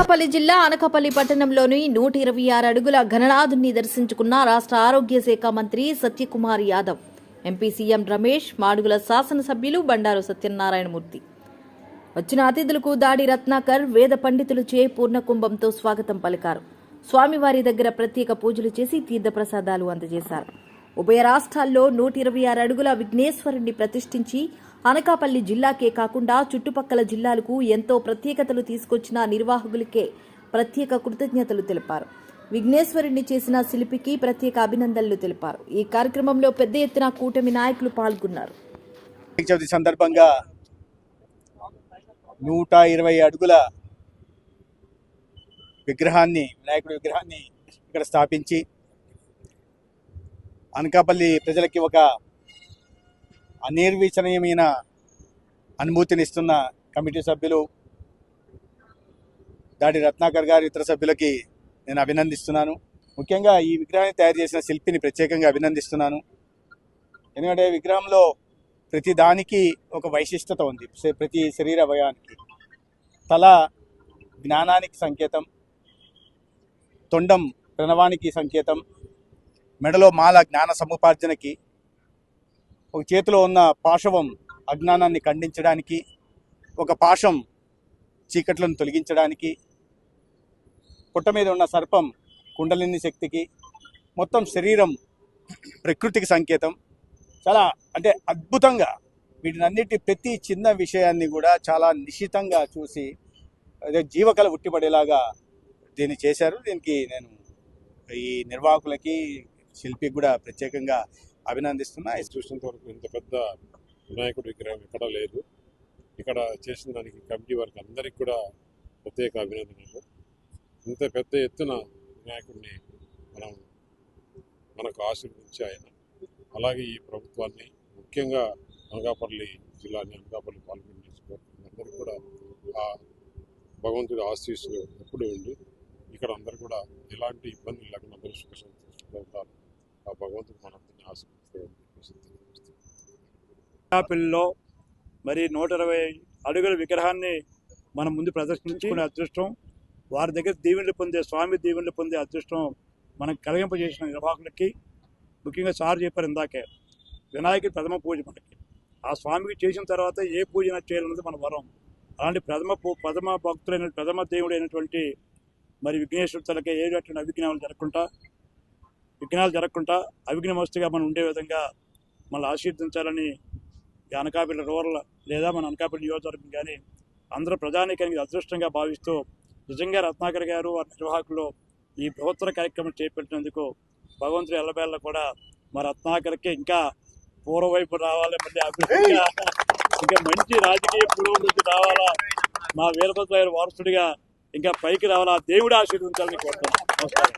అనకాపల్లి జిల్లా అనకాపల్లి పట్టణంలోని 126 అడుగుల ఘననాథుని దర్శించుకున్న రాష్ట్ర ఆరోగ్య శాఖ మంత్రి సత్యకుమార్ యాదవ్, ఎంపీ సీఎం రమేష్, మాడుగుల శాసనసభ్యులు బండారు సత్యనారాయణమూర్తి. వచ్చిన అతిథులకు దాడి రత్నాకర్ వేద పండితులచే పూర్ణకుంభంతో స్వాగతం పలికారు. స్వామివారి దగ్గర ప్రత్యేక పూజలు చేసి తీర్థప్రసాదాలు అందజేశారు. ఉభయ రాష్ట్రాల్లో 126 అడుగుల విఘ్నేశ్వరుణ్ణి ప్రతిష్ఠించి అనకాపల్లి జిల్లాకే కాకుండా చుట్టుపక్కల జిల్లాలకు ఎంతో ప్రత్యేకతలు తీసుకొచ్చిన నిర్వాహకులకే ప్రత్యేక కృతజ్ఞతలు తెలిపారు. విఘ్నేశ్వరుణ్ణి చేసిన శిల్పికి ప్రత్యేక అభినందనలు తెలిపారు. ఈ కార్యక్రమంలో పెద్ద ఎత్తున కూటమి నాయకులు పాల్గొన్నారు. సందర్భంగా 120 అడుగుల వినాయకుడి విగ్రహాన్ని ఇక్కడ స్థాపించి అనకాపల్లి ప్రజలకి ఒక అనిర్వచనీయమైన అనుభూతిని ఇస్తున్న కమిటీ సభ్యులు దాడి రత్నాకర్ గారు, ఇతర సభ్యులకి నేను అభినందిస్తున్నాను. ముఖ్యంగా ఈ విగ్రహాన్ని తయారు చేసిన శిల్పిని ప్రత్యేకంగా అభినందిస్తున్నాను. ఎందుకంటే విగ్రహంలో ప్రతి దానికి ఒక వైశిష్టత ఉంది. ప్రతి శరీర అవయవానికి తల జ్ఞానానికి సంకేతం, తొండం ప్రణవానికి సంకేతం, మెడలో మాల జ్ఞాన సముపార్జనకి, ఒక చేతిలో ఉన్న పాశవం అజ్ఞానాన్ని ఖండించడానికి, ఒక పాశం చీకట్లను తొలగించడానికి, పుట్ట మీద ఉన్న సర్పం కుండలిని శక్తికి, మొత్తం శరీరం ప్రకృతికి సంకేతం. చాలా అద్భుతంగా వీటినన్నిటి ప్రతి చిన్న విషయాన్ని కూడా చాలా నిశితంగా చూసి జీవకళ ఉట్టిపడేలాగా దీన్ని చేశారు. దీనికి నేను ఈ నిర్వాహకులకి, శిల్పికి కూడా ప్రత్యేకంగా అభినందిస్తున్నా. చూసినంత వరకు ఇంత పెద్ద వినాయకుడి విగ్రహం ఎక్కడా లేదు. ఇక్కడ చేసిన దానికి కమిటీ వారికి అందరికీ కూడా ప్రత్యేక అభినందనలు. ఇంత పెద్ద ఎత్తున వినాయకుడిని మనకు ఆశీర్వదించి ఆయన, అలాగే ఈ ప్రభుత్వాన్ని, ముఖ్యంగా అనకాపల్లి జిల్లాని, అనకాపల్లి పార్లమెంట్ నియోజకవర్గం అందరికీ కూడా ఆ భగవంతుడి ఆశీస్సులు ఎప్పుడు ఉండి ఇక్కడ అందరూ కూడా ఎలాంటి ఇబ్బందులు లేకుండా అందరూ సుఖ సంతోషంగా ఉంటారు. ఆ భగవంతుడు మనందరినీ ఆశీర్వదిస్తారని అనకాపల్లిలో మరి 120 అడుగుల విగ్రహాన్ని మనం ముందు ప్రదర్శించుకునే అదృష్టం, వారి దగ్గర దీవెనలు పొందే, స్వామి దీవెనలు పొందే అదృష్టం మనకు కలిగింపజేసిన నిర్వాహకులకి, ముఖ్యంగా సార్ చెప్పారు ఇందాకే, వినాయకుడి ప్రథమ పూజ మనకి. ఆ స్వామికి చేసిన తర్వాత ఏ పూజ చేయాలన్నది మన వరం. అలాంటి ప్రథమ భక్తులైన, ప్రథమ దేవుడు అయినటువంటి మరి విఘ్నేశ్వర తలకే ఏ విఘ్నాలు జరగకుండా అవిఘ్నమస్తుగా మనం ఉండే విధంగా మళ్ళీ ఆశీర్వదించాలని ఈ అనకాపల్లి రూరల్ లేదా మన అనకాపల్లి నియోజకవర్గం కానీ అందరూ ప్రజానీకానికి అదృష్టంగా భావిస్తూ, నిజంగా రత్నాకర్ గారు వారి నిర్వాహకులు ఈ బృహత్తర కార్యక్రమం చేపట్టినందుకు భగవంతుడు ఎల్లబేళ్ళ కూడా మా రత్నాకర్కి ఇంకా పూర్వవైపు రావాలి, మళ్ళీ అభివృద్ధిగా ఇంకా మంచి రాజకీయ పురోగతి రావాలా, మా వీరభద్ర వారసుడిగా ఇంకా పైకి రావాలా, దేవుడు ఆశీర్వదించాలని కోరుతున్నాను. నమస్కారం.